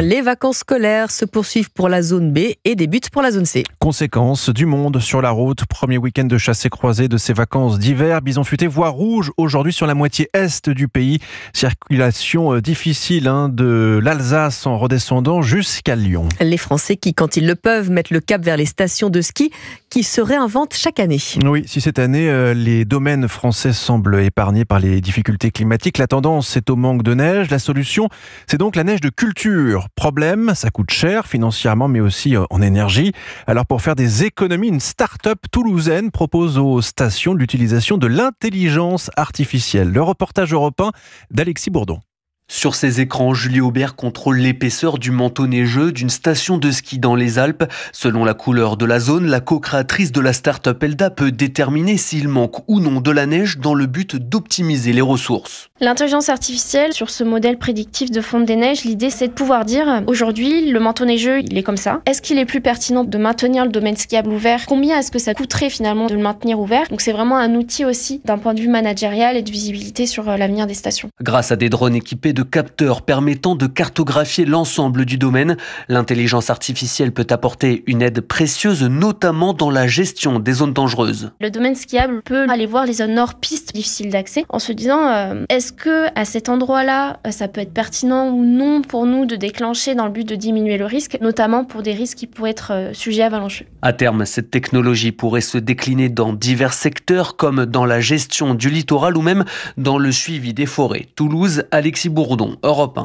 Les vacances scolaires se poursuivent pour la zone B et débutent pour la zone C. Conséquence, du monde sur la route. Premier week-end de chassé-croisé de ces vacances d'hiver. Bison futé, voie rouge aujourd'hui sur la moitié est du pays. Circulation difficile de l'Alsace en redescendant jusqu'à Lyon. Les Français qui, quand ils le peuvent, mettent le cap vers les stations de ski qui se réinventent chaque année. Oui, si cette année, les domaines français semblent épargnés par les difficultés climatiques, la tendance est au manque de neige. La solution, c'est donc la neige de culture. Problème, ça coûte cher financièrement mais aussi en énergie. Alors pour faire des économies, une start-up toulousaine propose aux stations l'utilisation de l'intelligence artificielle. Le reportage européen d'Alexis Bourdon. Sur ces écrans, Julie Aubert contrôle l'épaisseur du manteau neigeux d'une station de ski dans les Alpes. Selon la couleur de la zone, la co-créatrice de la start-up Elda peut déterminer s'il manque ou non de la neige dans le but d'optimiser les ressources. L'intelligence artificielle, sur ce modèle prédictif de fonte des neiges, l'idée c'est de pouvoir dire aujourd'hui le manteau neigeux il est comme ça. Est-ce qu'il est plus pertinent de maintenir le domaine skiable ouvert? Combien est-ce que ça coûterait finalement de le maintenir ouvert? Donc c'est vraiment un outil aussi d'un point de vue managérial et de visibilité sur l'avenir des stations. Grâce à des drones équipés de capteurs permettant de cartographier l'ensemble du domaine, l'intelligence artificielle peut apporter une aide précieuse, notamment dans la gestion des zones dangereuses. Le domaine skiable peut aller voir les zones hors piste difficiles d'accès en se disant est-ce que à cet endroit-là, ça peut être pertinent ou non pour nous de déclencher dans le but de diminuer le risque, notamment pour des risques qui pourraient être sujets avalancheux. À terme, cette technologie pourrait se décliner dans divers secteurs comme dans la gestion du littoral ou même dans le suivi des forêts. Toulouse, Alexis Bourdon, Europe 1.